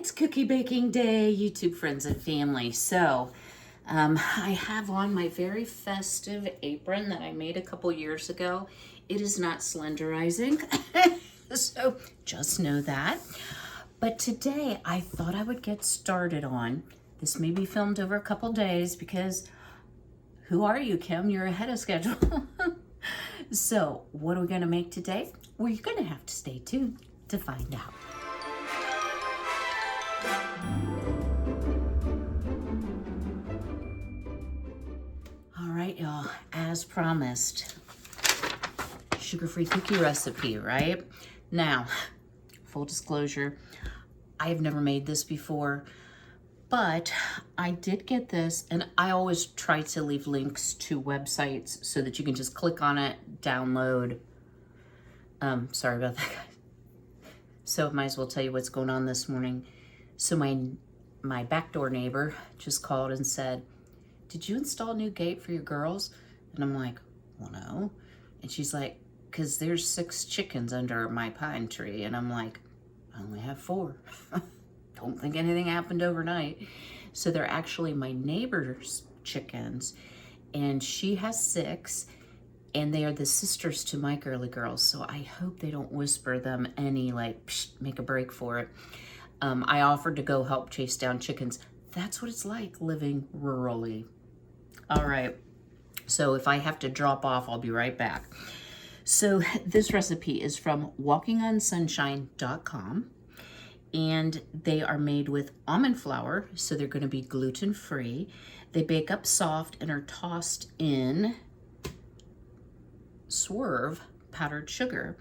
It's cookie baking day, YouTube friends and family. So I have on my very festive apron that I made a couple years ago. It is not slenderizing, so just know that. But today I thought I would get started on, this may be filmed over a couple days because who are you, Kym? You're ahead of schedule. So what are we gonna make today? Well, you're gonna have to stay tuned to find out. All right, y'all, as promised, sugar-free cookie recipe, right? Now, full disclosure, I have never made this before, but I did get this, and I always try to leave links to websites so that you can just click on it, download. Sorry about that, guys. So might as well tell you what's going on this morning. So my backdoor neighbor just called and said, "Did you install a new gate for your girls?" And I'm like, "Well, no." And she's like, "'Cause there's 6 chickens under my pine tree." And I'm like, "I only have 4. Don't think anything happened overnight." So they're actually my neighbor's chickens, and she has 6, and they are the sisters to my girly girls. So I hope they don't whisper them any like, "Psh, make a break for it." I offered to go help chase down chickens. That's what it's like living rurally. All right, so if I have to drop off, I'll be right back. So this recipe is from walkingонsunshine.com, and they are made with almond flour, so they're gonna be gluten-free. They bake up soft and are tossed in Swerve powdered sugar.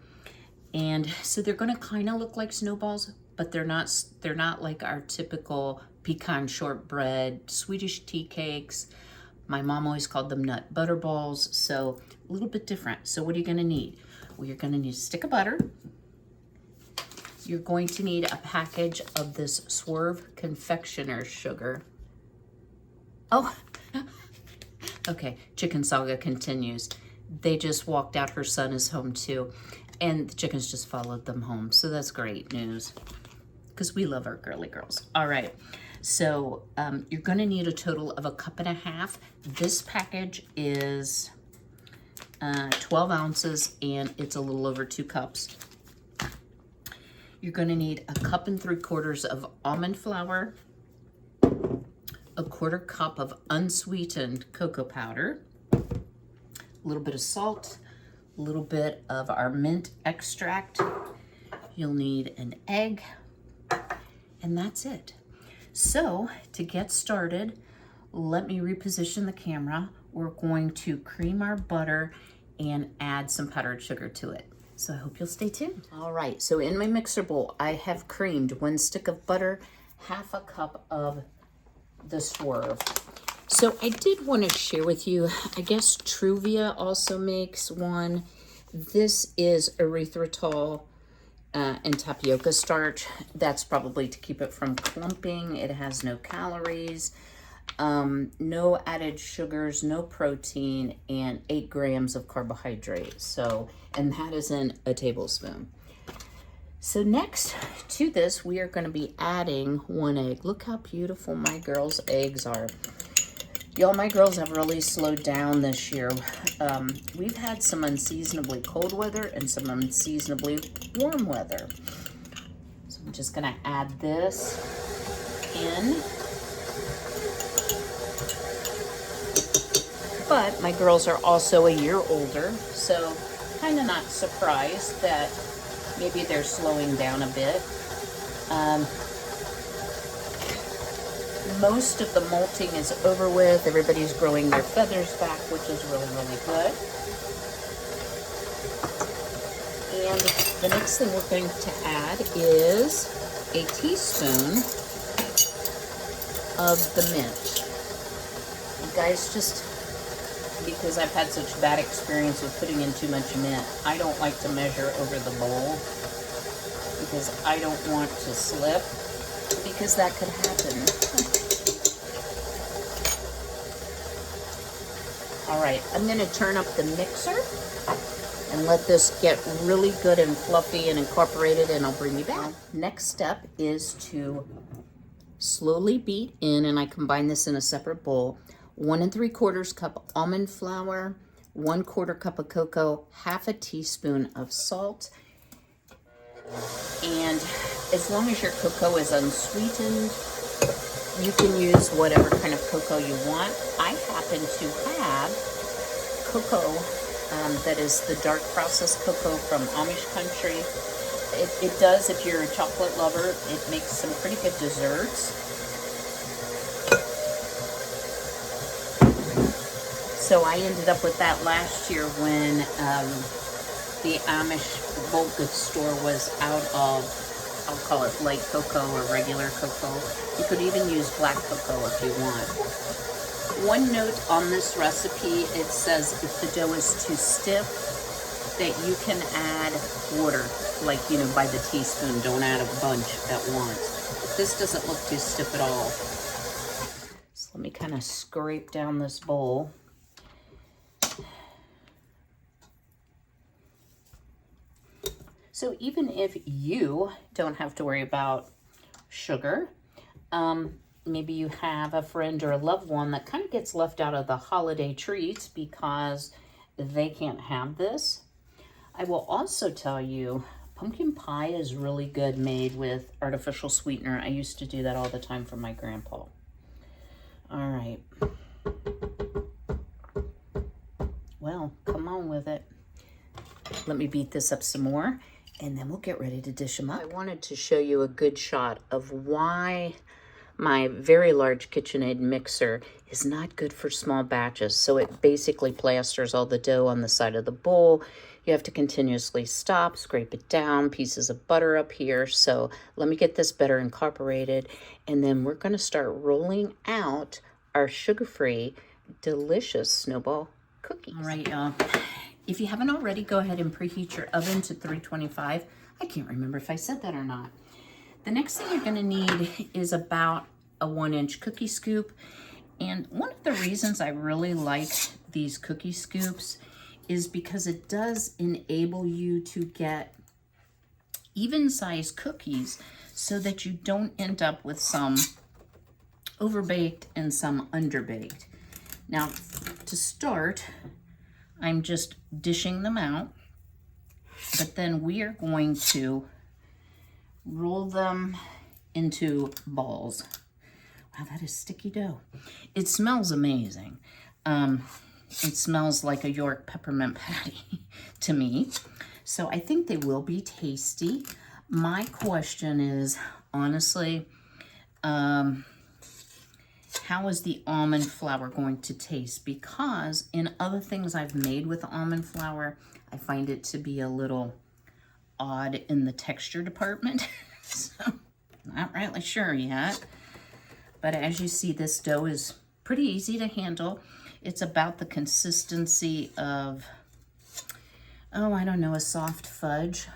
And so they're gonna kind of look like snowballs, but they're not like our typical pecan shortbread, Swedish tea cakes. My mom always called them nut butter balls, so a little bit different. So what are you gonna need? Well, you're gonna need a stick of butter. You're going to need a package of this Swerve confectioner sugar. Oh, okay, chicken saga continues. They just walked out, her son is home too, and the chickens just followed them home. So that's great news, because we love our girly girls. All right, so you're gonna need a total of 1.5 cups. This package is 12 ounces, and it's a little over 2 cups. You're gonna need 1.75 cups of almond flour, 1/4 cup of unsweetened cocoa powder, a little bit of salt, a little bit of our mint extract. You'll need an egg, and that's it. So to get started, let me reposition the camera. We're going to cream our butter and add some powdered sugar to it. So I hope you'll stay tuned. All right, so in my mixer bowl, I have creamed 1 stick of butter, 1/2 cup of the Swerve. So I did want to share with you, I guess Truvia also makes one. This is erythritol and tapioca starch. That's probably to keep it from clumping. It has no calories, no added sugars, no protein, and 8 grams of carbohydrates. So, and that is in a tablespoon. So next to this, we are going to be adding 1 egg. Look how beautiful my girls' eggs are. Y'all, my girls have really slowed down this year. We've had some unseasonably cold weather and some unseasonably warm weather. So I'm just gonna add this in. But my girls are also a year older, so kind of not surprised that maybe they're slowing down a bit. Most of the molting is over with. Everybody's growing their feathers back, which is really, really good. And the next thing we're going to add is a teaspoon of the mint. You guys, just because I've had such bad experience with putting in too much mint, I don't like to measure over the bowl because I don't want to slip, because that could happen. All right, I'm gonna turn up the mixer and let this get really good and fluffy and incorporated, and I'll bring you back. Next step is to slowly beat in, and I combine this in a separate bowl, 1 3/4 cup almond flour, 1/4 cup of cocoa, half a teaspoon of salt, and as long as your cocoa is unsweetened, you can use whatever kind of cocoa you want. I happen to have cocoa that is the dark processed cocoa from Amish country. It does, if you're a chocolate lover, it makes some pretty good desserts. So I ended up with that last year when the Amish bulk goods store was out of, I'll call it light cocoa or regular cocoa. You could even use black cocoa if you want. One note on this recipe, it says if the dough is too stiff, that you can add water, like, you know, by the teaspoon. Don't add a bunch at once. This doesn't look too stiff at all. So let me kind of scrape down this bowl. So even if you don't have to worry about sugar, maybe you have a friend or a loved one that kind of gets left out of the holiday treats because they can't have this. I will also tell you, pumpkin pie is really good made with artificial sweetener. I used to do that all the time for my grandpa. All right. Well, come on with it. Let me beat this up some more, and then we'll get ready to dish them up. I wanted to show you a good shot of why my very large KitchenAid mixer is not good for small batches. So it basically plasters all the dough on the side of the bowl. You have to continuously stop, scrape it down, pieces of butter up here. So let me get this better incorporated, and then we're going to start rolling out our sugar-free, delicious snowball cookies. All right, y'all. If you haven't already, go ahead and preheat your oven to 325. I can't remember if I said that or not. The next thing you're going to need is about a 1-inch cookie scoop. And one of the reasons I really like these cookie scoops is because it does enable you to get even-sized cookies so that you don't end up with some overbaked and some underbaked. Now, to start, I'm just dishing them out, but then we are going to roll them into balls. Wow, that is sticky dough. It smells amazing. It smells like a York peppermint patty to me. So I think they will be tasty. My question is, honestly, how is the almond flour going to taste? Because in other things I've made with almond flour, I find it to be a little odd in the texture department. So, not really sure yet. But as you see, this dough is pretty easy to handle. It's about the consistency of, oh, I don't know, a soft fudge.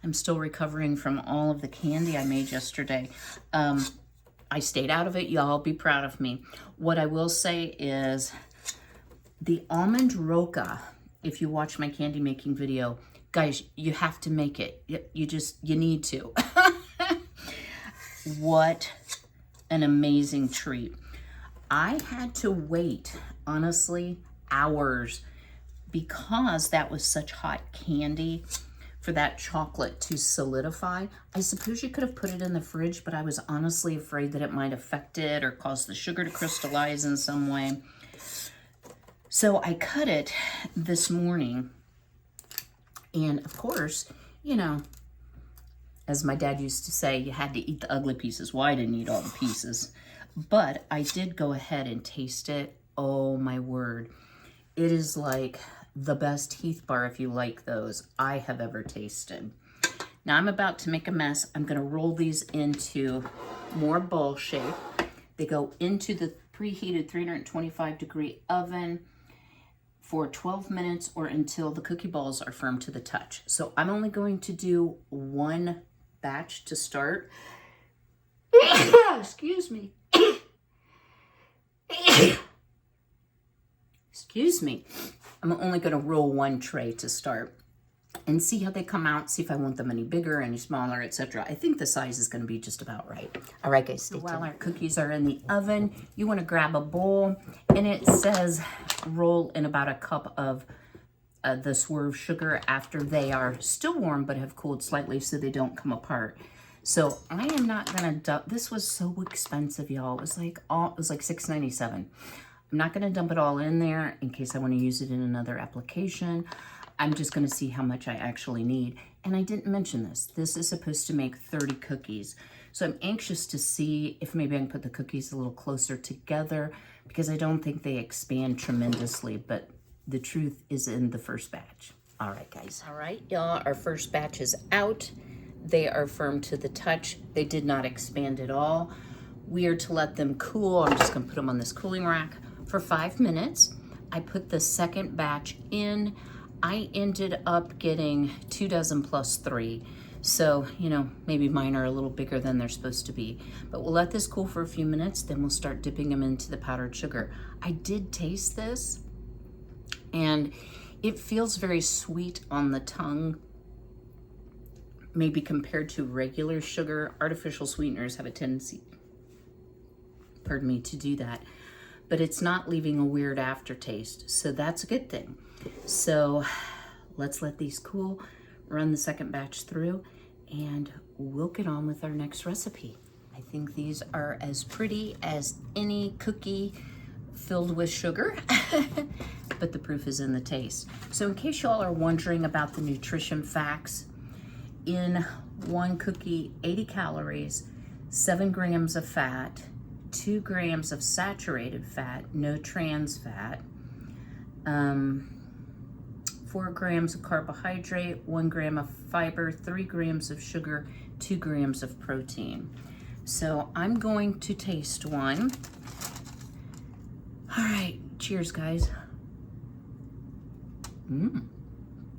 I'm still recovering from all of the candy I made yesterday. I stayed out of it. Y'all be proud of me. What I will say is the almond roca, if you watch my candy making video, guys, you have to make it. You need to. What an amazing treat. I had to wait, honestly, hours because that was such hot candy for that chocolate to solidify. I suppose you could have put it in the fridge, but I was honestly afraid that it might affect it or cause the sugar to crystallize in some way. So I cut it this morning. And of course, you know, as my dad used to say, you had to eat the ugly pieces. Well, I didn't eat all the pieces, but I did go ahead and taste it. Oh my word. It is like the best Heath bar, if you like those, I have ever tasted. Now I'm about to make a mess. I'm gonna roll these into more ball shape. They go into the preheated 325-degree oven for 12 minutes or until the cookie balls are firm to the touch. So I'm only going to do one batch to start. Excuse me. excuse me. I'm only gonna roll one tray to start and see how they come out, see if I want them any bigger, any smaller, etc. I think the size is gonna be just about right. All right, guys, stay tuned. While our cookies are in the oven, you wanna grab a bowl, and it says roll in about a cup of the Swerve sugar after they are still warm but have cooled slightly so they don't come apart. So I am not gonna dump, this was so expensive, y'all. It was like $6.97. I'm not gonna dump it all in there in case I wanna use it in another application. I'm just gonna see how much I actually need. And I didn't mention this. This is supposed to make 30 cookies. So I'm anxious to see if maybe I can put the cookies a little closer together because I don't think they expand tremendously, but the truth is in the first batch. All right, guys. All right, y'all, our first batch is out. They are firm to the touch. They did not expand at all. We are to let them cool. I'm just gonna put them on this cooling rack for 5 minutes. I put the second batch in. I ended up getting 2 dozen plus 3. So, you know, maybe mine are a little bigger than they're supposed to be. But we'll let this cool for a few minutes, then we'll start dipping them into the powdered sugar. I did taste this, and it feels very sweet on the tongue, maybe compared to regular sugar. Artificial sweeteners have a tendency, pardon me, to do that. But it's not leaving a weird aftertaste, so that's a good thing. So let's let these cool, run the second batch through, and we'll get on with our next recipe. I think these are as pretty as any cookie filled with sugar, but the proof is in the taste. So in case y'all are wondering about the nutrition facts, in one cookie, 80 calories, 7 grams of fat, 2 grams of saturated fat, no trans fat, 4 grams of carbohydrate, 1 gram of fiber, 3 grams of sugar, 2 grams of protein. So I'm going to taste one. All right, cheers, guys.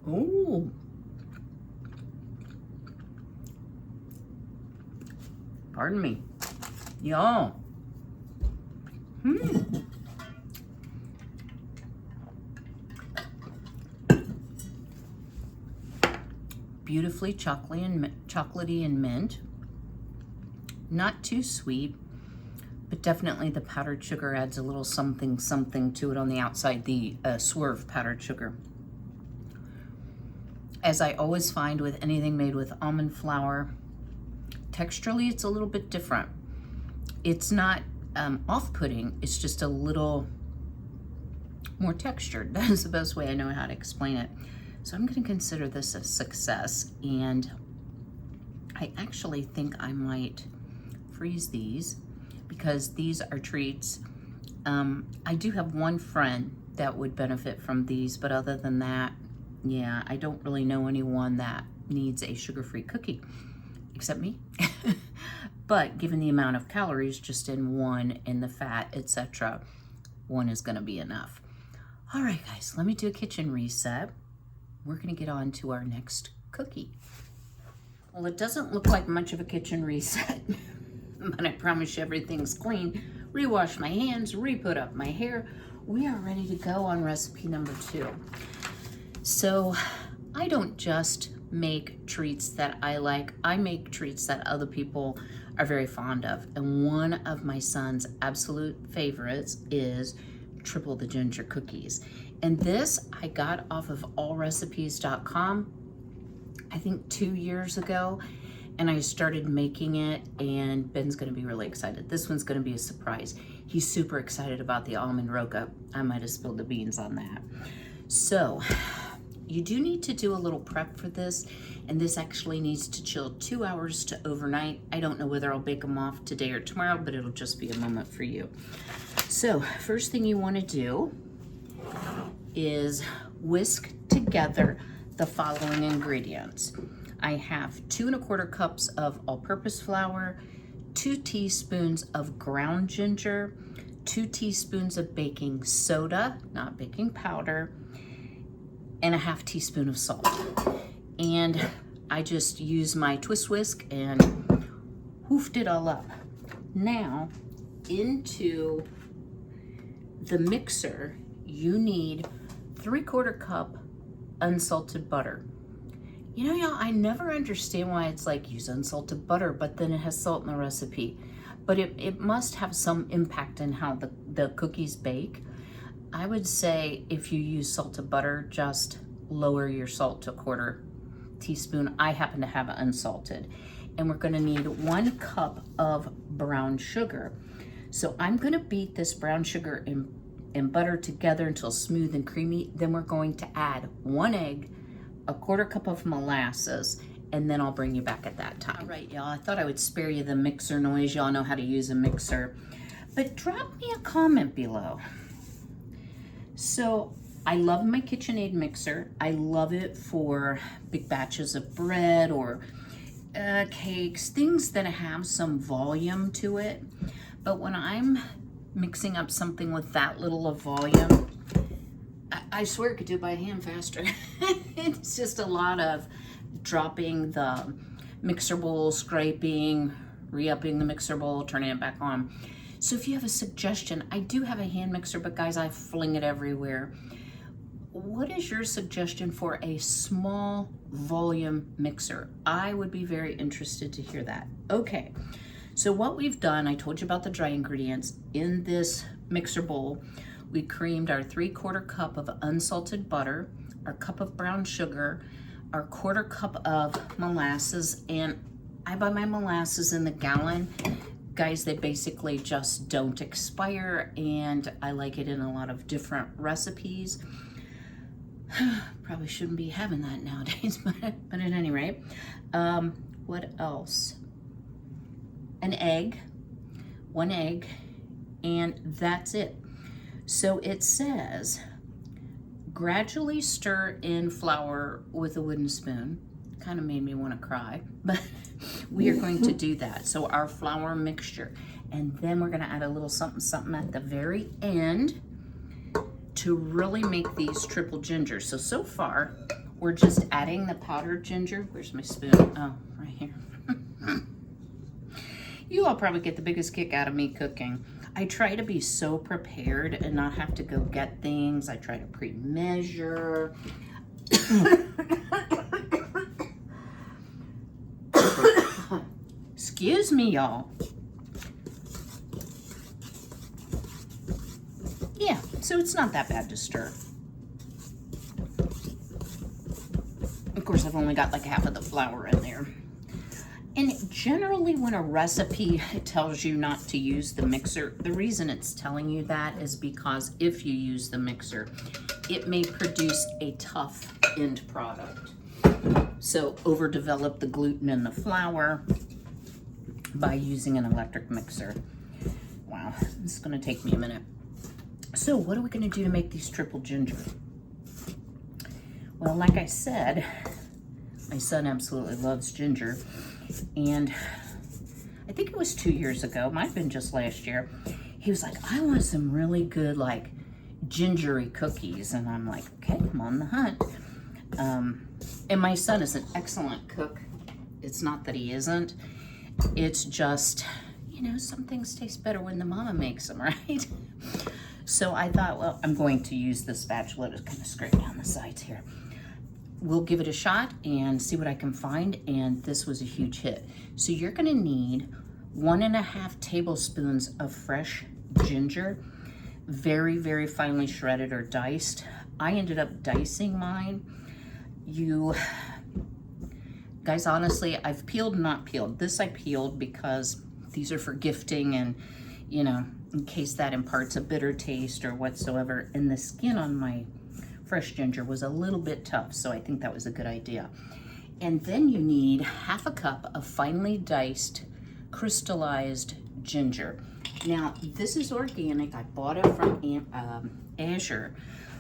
Ooh. Pardon me. Y'all. Beautifully chocolatey and mint. Not too sweet, but definitely the powdered sugar adds a little something to it on the outside, the Swerve powdered sugar. As I always find with anything made with almond flour, texturally it's a little bit different. It's not off-putting, it's just a little more textured. That is the best way I know how to explain it. So I'm gonna consider this a success, and I actually think I might freeze these because these are treats. I do have one friend that would benefit from these, but other than that, yeah, I don't really know anyone that needs a sugar-free cookie, except me. But given the amount of calories just in one, and the fat, etc., one is gonna be enough. All right, guys, let me do a kitchen reset. We're gonna get on to our next cookie. Well, it doesn't look like much of a kitchen reset, but I promise you everything's clean. Rewash my hands, re-put up my hair. We are ready to go on recipe number 2. So I don't just make treats that I like, I make treats that other people are very fond of. And one of my son's absolute favorites is triple the ginger cookies. And this I got off of allrecipes.com, I think 2 years ago, and I started making it, and Ben's gonna be really excited. This one's gonna be a surprise. He's super excited about the almond roca. I might have spilled the beans on that. So you do need to do a little prep for this, and this actually needs to chill 2 hours to overnight. I don't know whether I'll bake them off today or tomorrow, but it'll just be a moment for you. So first thing you wanna do is whisk together the following ingredients. I have 2 1/4 cups of all-purpose flour, 2 teaspoons of ground ginger, 2 teaspoons of baking soda, not baking powder, and a 1/2 teaspoon of salt. And I just use my twist whisk and hoofed it all up. Now into the mixer, you need 3/4 cup unsalted butter. You know, y'all, I never understand why it's like use unsalted butter, but then it has salt in the recipe. But it must have some impact in how the cookies bake. I would say if you use salted butter, just lower your salt to 1/4 teaspoon. I happen to have unsalted. And we're gonna need 1 cup of brown sugar. So I'm gonna beat this brown sugar and butter together until smooth and creamy. Then we're going to add 1 egg, 1/4 cup of molasses, and then I'll bring you back at that time. All right, y'all, I thought I would spare you the mixer noise. Y'all know how to use a mixer. But drop me a comment below. So I love my KitchenAid mixer. I love it for big batches of bread or cakes, things that have some volume to it. But when I'm mixing up something with that little of volume, I swear I could do it by hand faster. It's just a lot of dropping the mixer bowl, scraping, re-upping the mixer bowl, turning it back on. So if you have a suggestion, I do have a hand mixer, but guys, I fling it everywhere. What is your suggestion for a small volume mixer? I would be very interested to hear that. Okay, so what we've done, I told you about the dry ingredients. In this mixer bowl, we creamed our 3/4 cup of unsalted butter, our cup of brown sugar, our 1/4 cup of molasses, and I buy my molasses in the gallon. Guys, they basically just don't expire, and I like it in a lot of different recipes. Probably shouldn't be having that nowadays, but at any rate, what else? An egg, 1 egg, and that's it. So it says, gradually stir in flour with a wooden spoon. Kind of made me want to cry, but we are going to do that. So our flour mixture, and then we're going to add a little something something at the very end to really make these triple ginger. So far, we're just adding the powdered ginger. Where's my spoon? Oh, right here. You all probably get the biggest kick out of me cooking. I try to be so prepared and not have to go get things. I try to pre-measure. Excuse me, y'all. Yeah, so it's not that bad to stir. Of course, I've only got like half of the flour in there. And generally when a recipe tells you not to use the mixer, the reason it's telling you that is because if you use the mixer, it may produce a tough end product. So overdevelop the gluten in the flour by using an electric mixer. Wow, this is gonna take me a minute. So what are we gonna do to make these triple ginger? Well, like I said, my son absolutely loves ginger. And I think it was 2 years ago, might have been just last year, he was like, I want some really good like gingery cookies. And I'm like, okay, I'm on the hunt. And my son is an excellent cook. It's not that he isn't. It's just, you know, some things taste better when the mama makes them, right? So I thought, well, I'm going to use this spatula to kind of scrape down the sides here. We'll give it a shot and see what I can find, and this was a huge hit. So you're gonna need 1.5 tablespoons of fresh ginger, very, very finely shredded or diced. I ended up dicing mine. You guys, honestly, I've peeled, not peeled. This I peeled because these are for gifting and, you know, in case that imparts a bitter taste or whatsoever. And the skin on my fresh ginger was a little bit tough, so I think that was a good idea. And then you need 1/2 cup of finely diced, crystallized ginger. Now, this is organic. I bought it from Azure.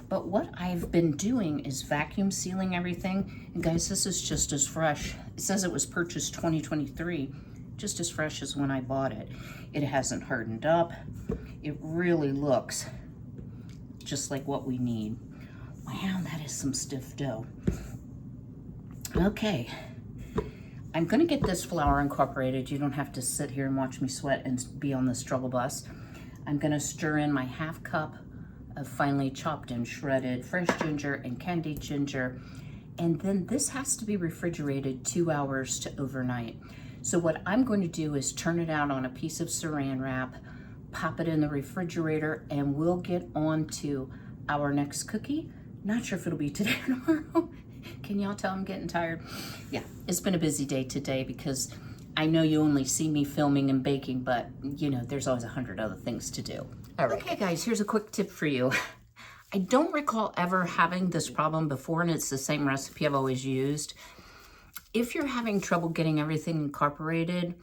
But what I've been doing is vacuum sealing everything. And guys, this is just as fresh. It says it was purchased 2023, just as fresh as when I bought it. It hasn't hardened up. It really looks just like what we need. Wow, that is some stiff dough. Okay, I'm gonna get this flour incorporated. You don't have to sit here and watch me sweat and be on the struggle bus. I'm gonna stir in my 1/2 cup of finely chopped and shredded fresh ginger and candied ginger. And then this has to be refrigerated 2 hours to overnight. So what I'm going to do is turn it out on a piece of saran wrap, pop it in the refrigerator, and we'll get on to our next cookie. Not sure if it'll be today or tomorrow. Can y'all tell I'm getting tired? Yeah, it's been a busy day today because I know you only see me filming and baking, but you know, there's always 100 other things to do. All right. Okay guys, here's a quick tip for you. I don't recall ever having this problem before, and it's the same recipe I've always used. If you're having trouble getting everything incorporated,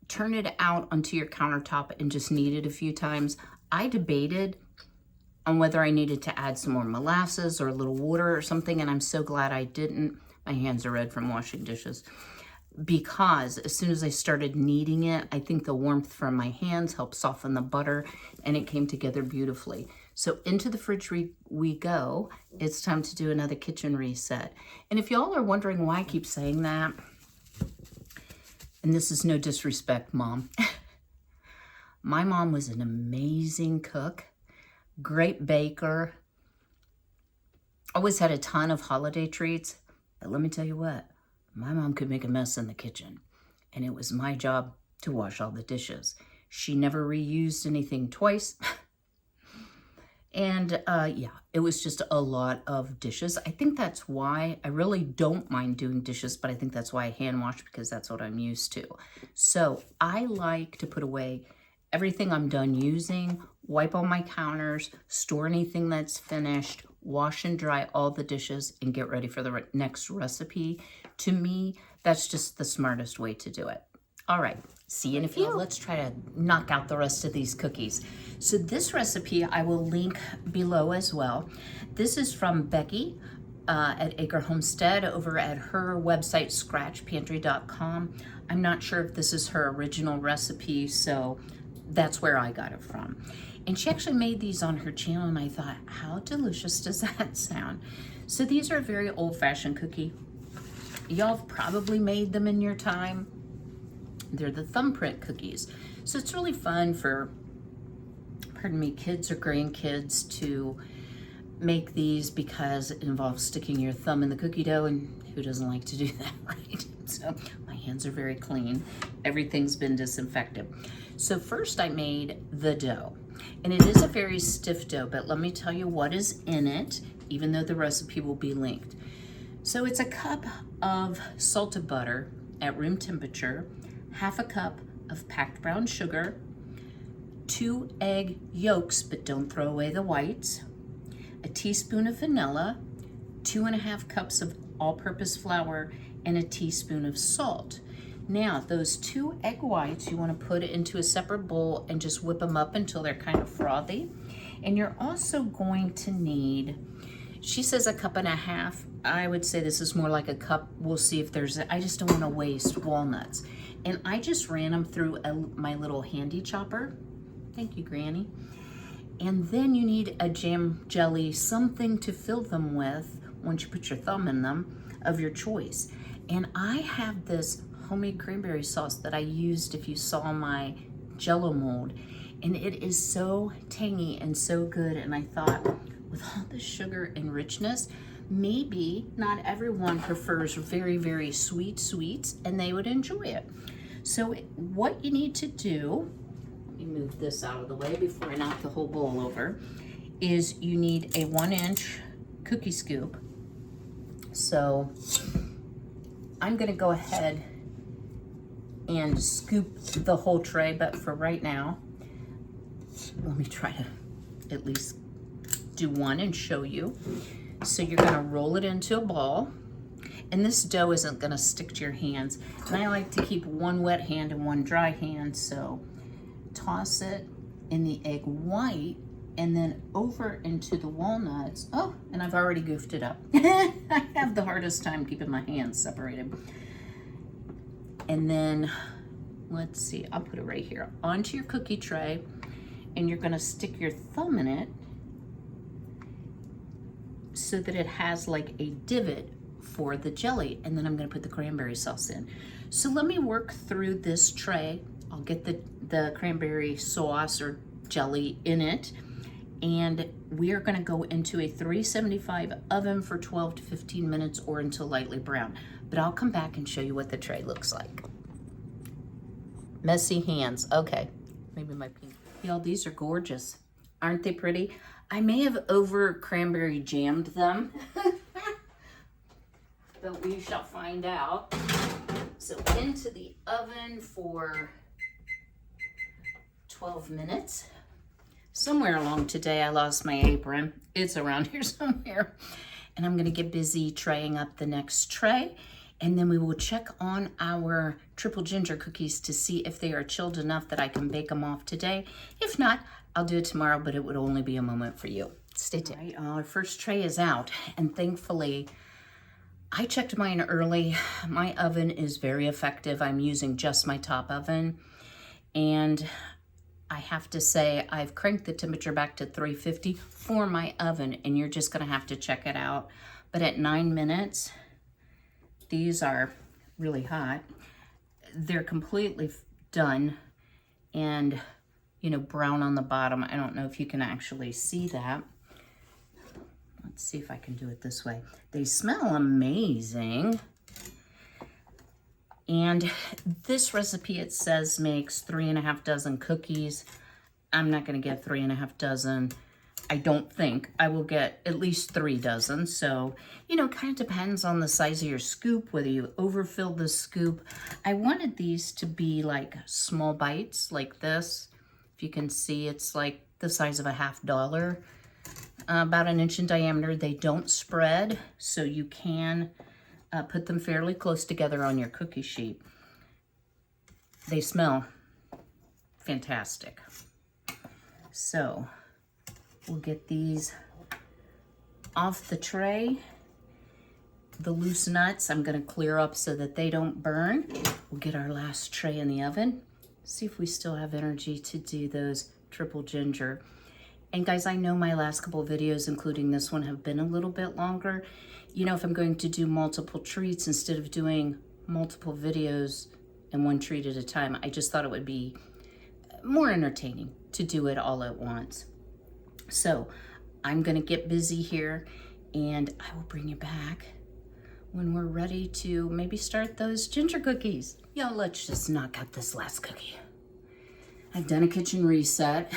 turn it out onto your countertop and just knead it a few times. I debated on whether I needed to add some more molasses or a little water or something, and I'm so glad I didn't. My hands are red from washing dishes. Because as soon as I started kneading it, I think the warmth from my hands helped soften the butter, and it came together beautifully. So into the fridge we go. It's time to do another kitchen reset. And if y'all are wondering why I keep saying that, and this is no disrespect, Mom. My mom was an amazing cook, great baker, always had a ton of holiday treats. But let me tell you what, my mom could make a mess in the kitchen, and it was my job to wash all the dishes. She never reused anything twice. And yeah, it was just a lot of dishes. I think that's why I really don't mind doing dishes, but I think that's why I hand wash, because that's what I'm used to. So I like to put away everything I'm done using, wipe all my counters, store anything that's finished, wash and dry all the dishes, and get ready for the next recipe. To me, that's just the smartest way to do it. All right, see you in a few. Let's try to knock out the rest of these cookies. So this recipe I will link below as well. This is from Becky at Acre Homestead over at her website, scratchpantry.com. I'm not sure if this is her original recipe, so that's where I got it from. And she actually made these on her channel, and I thought, how delicious does that sound? So these are a very old-fashioned cookie. Y'all have probably made them in your time. They're the thumbprint cookies. So it's really fun for, pardon me, kids or grandkids to make these because it involves sticking your thumb in the cookie dough, and who doesn't like to do that, right? So my hands are very clean. Everything's been disinfected. So first I made the dough, and it is a very stiff dough, but let me tell you what is in it, even though the recipe will be linked. So it's a cup of salted butter at room temperature, half a cup of packed brown sugar, 2 egg yolks, but don't throw away the whites, a teaspoon of vanilla, 2.5 cups of all-purpose flour, and a teaspoon of salt. Now, those 2 egg whites you want to put into a separate bowl and just whip them up until they're kind of frothy. And you're also going to need, she says 1.5 cups. I would say this is more like a cup. We'll see if there's, I just don't want to waste walnuts. And I just ran them through my little handy chopper. Thank you, Granny. And then you need a jam jelly, something to fill them with once you put your thumb in them, of your choice. And I have this homemade cranberry sauce that I used, if you saw my Jell-O mold, and it is so tangy and so good. And I thought, with all the sugar and richness, maybe not everyone prefers very, very sweet sweets, and they would enjoy it. So what you need to do, let me move this out of the way before I knock the whole bowl over, is you need a 1-inch cookie scoop. So I'm gonna go ahead and scoop the whole tray, but for right now, let me try to at least do one and show you. So you're gonna roll it into a ball, and this dough isn't gonna stick to your hands. And I like to keep one wet hand and one dry hand, so toss it in the egg white and then over into the walnuts. Oh, and I've already goofed it up. I have the hardest time keeping my hands separated. And then, let's see, I'll put it right here onto your cookie tray, and you're gonna stick your thumb in it so that it has like a divot for the jelly, and then I'm gonna put the cranberry sauce in. So let me work through this tray. I'll get the cranberry sauce or jelly in it, and we are gonna go into a 375 oven for 12 to 15 minutes or until lightly brown. But I'll come back and show you what the tray looks like. Messy hands, okay. Maybe my pink. Y'all, these are gorgeous. Aren't they pretty? I may have over cranberry jammed them, but we shall find out. So into the oven for 12 minutes. Somewhere along today, I lost my apron. It's around here somewhere. And I'm gonna get busy traying up the next tray. And then we will check on our triple ginger cookies to see if they are chilled enough that I can bake them off today. If not, I'll do it tomorrow, but it would only be a moment for you. Stay tuned. All right, our first tray is out, and thankfully, I checked mine early. My oven is very effective. I'm using just my top oven, and I have to say I've cranked the temperature back to 350 for my oven, and you're just gonna have to check it out. But at 9 minutes, these are really hot. They're completely done and, you know, brown on the bottom. I don't know if you can actually see that. Let's see if I can do it this way. They smell amazing. And this recipe, it says, makes 3.5 dozen cookies. I'm not gonna get 3.5 dozen. I don't think. I will get at least 3 dozen. So, you know, kind of depends on the size of your scoop, whether you overfill the scoop. I wanted these to be like small bites like this. If you can see, it's like the size of a $1/2, about 1 inch in diameter. They don't spread, so you can put them fairly close together on your cookie sheet. They smell fantastic. So we'll get these off the tray. The loose nuts I'm gonna clear up so that they don't burn. We'll get our last tray in the oven. See if we still have energy to do those triple ginger. And guys, I know my last couple of videos, including this one, have been a little bit longer. You know, if I'm going to do multiple treats instead of doing multiple videos and one treat at a time, I just thought it would be more entertaining to do it all at once. So I'm gonna get busy here, and I will bring you back when we're ready to maybe start those ginger cookies. Yo, let's just knock out this last cookie. I've done a kitchen reset.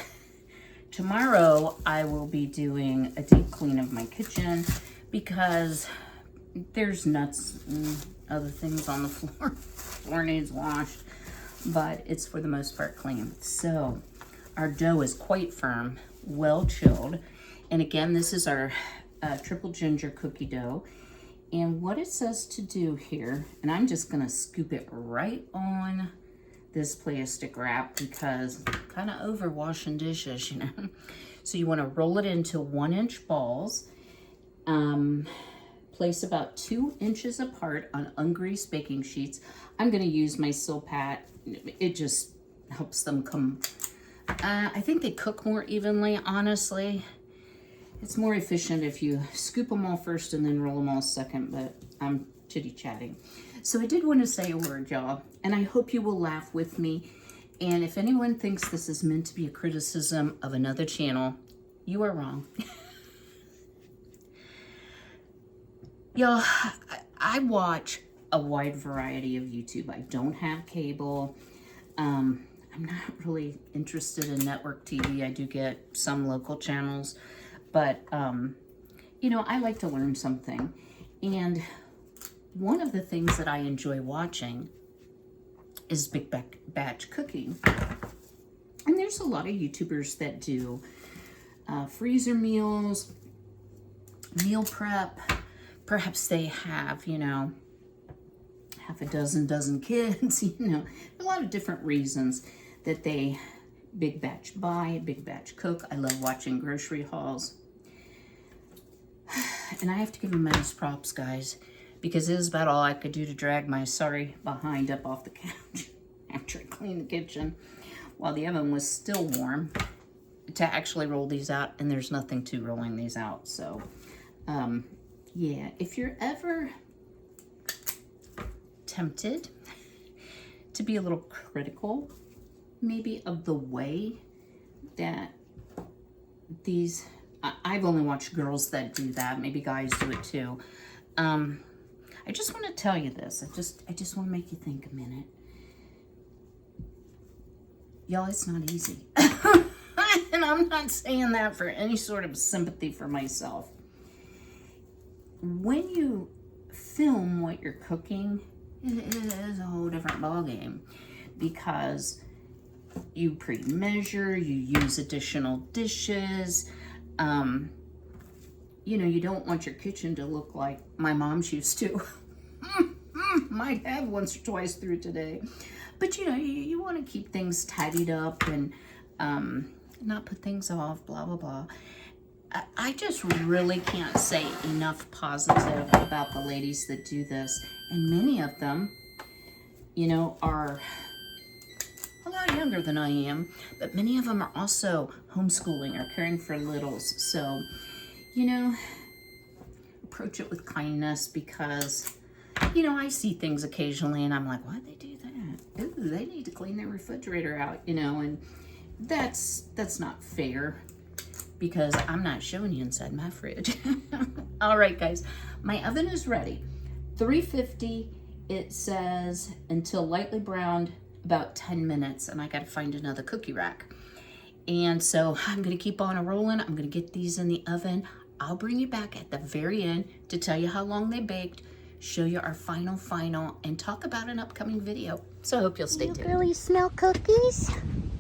Tomorrow I will be doing a deep clean of my kitchen because there's nuts and other things on the floor. Floor needs washed, but it's for the most part clean. So our dough is quite firm, well chilled. And again, this is our triple ginger cookie dough. And what it says to do here, and I'm just gonna scoop it right on this plastic wrap because I'm kind of over washing dishes, you know. So you wanna roll it into 1 inch balls. Place about 2 inches apart on ungreased baking sheets. I'm gonna use my Silpat. It just helps them come, I think they cook more evenly, honestly. It's more efficient if you scoop them all first and then roll them all second, but I'm chitty-chatting. So I did want to say a word, y'all, and I hope you will laugh with me. And if anyone thinks this is meant to be a criticism of another channel, you are wrong. Y'all, I watch a wide variety of YouTube. I don't have cable. I'm not really interested in network TV. I do get some local channels. But, you know, I like to learn something. And one of the things that I enjoy watching is big batch cooking. And there's a lot of YouTubers that do freezer meals, meal prep. Perhaps they have, you know, half a dozen kids, you know. A lot of different reasons that they big batch buy, big batch cook. I love watching grocery hauls. And I have to give them immense props, guys, because it is about all I could do to drag my sorry behind up off the couch after I cleaned the kitchen while the oven was still warm to actually roll these out, and there's nothing to rolling these out. So, yeah, if you're ever tempted to be a little critical, maybe of the way that these, I've only watched girls that do that. Maybe guys do it too. I just want to tell you this. I just want to make you think a minute. Y'all, it's not easy. And I'm not saying that for any sort of sympathy for myself. When you film what you're cooking, it is a whole different ballgame, because you pre-measure, you use additional dishes. You know, you don't want your kitchen to look like my mom's used to. Might have once or twice through today. But you know, you want to keep things tidied up and not put things off, blah, blah, blah. I just really can't say enough positive about the ladies that do this. And many of them, you know, are a lot younger than I am, but many of them are also homeschooling or caring for littles. So, you know, approach it with kindness, because, you know, I see things occasionally and I'm like, why'd they do that? Ooh, they need to clean their refrigerator out, you know, and that's not fair, because I'm not showing you inside my fridge. All right, guys, my oven is ready. 350, it says until lightly browned, about 10 minutes, and I got to find another cookie rack. And so I'm going to keep on rolling. I'm going to get these in the oven. I'll bring you back at the very end to tell you how long they baked, show you our final, and talk about an upcoming video. So I hope you'll stay tuned. You girlies smell cookies?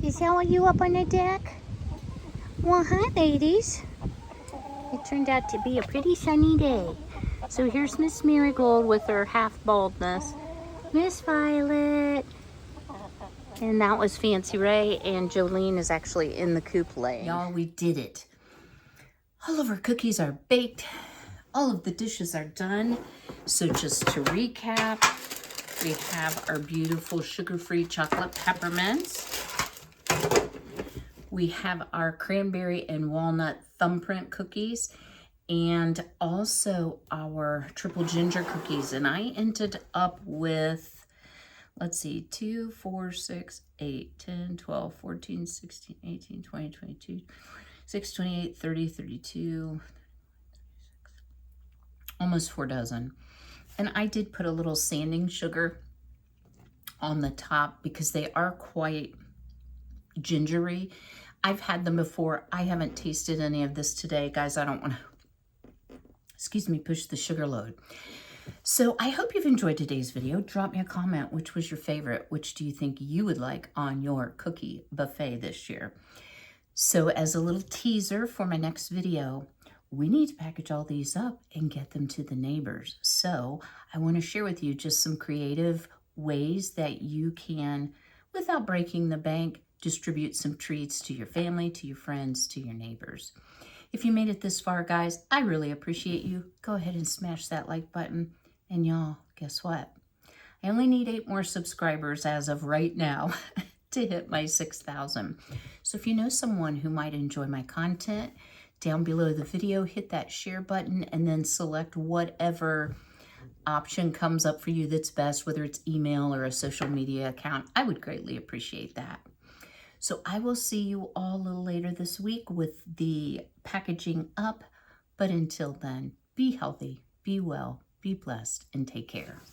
Is that why you up on the deck? Well, hi, ladies. It turned out to be a pretty sunny day. So here's Miss Marigold with her half baldness. Miss Violet. And that was Fancy Ray, and Jolene is actually in the coop laying. Y'all, we did it. All of our cookies are baked. All of the dishes are done. So just to recap, we have our beautiful sugar-free chocolate peppermints. We have our cranberry and walnut thumbprint cookies, and also our triple ginger cookies. And I ended up with, let's see, 2, 4, 6, 8, 10, 12, 14, 16, 18, 20, 22, 6, 28, 30, 32, almost 4 dozen. And I did put a little sanding sugar on the top because they are quite gingery. I've had them before. I haven't tasted any of this today, guys. I don't want to, excuse me, push the sugar load. So I hope you've enjoyed today's video. Drop me a comment. Which was your favorite? Which do you think you would like on your cookie buffet this year? So as a little teaser for my next video, we need to package all these up and get them to the neighbors. So I want to share with you just some creative ways that you can, without breaking the bank, distribute some treats to your family, to your friends, to your neighbors. If you made it this far, guys, I really appreciate you. Go ahead and smash that like button. And y'all, guess what? I only need 8 more subscribers as of right now to hit my 6,000. So if you know someone who might enjoy my content, down below the video, hit that share button and then select whatever option comes up for you that's best, whether it's email or a social media account. I would greatly appreciate that. So I will see you all a little later this week with the packaging up. But until then, be healthy, be well, be blessed, and take care.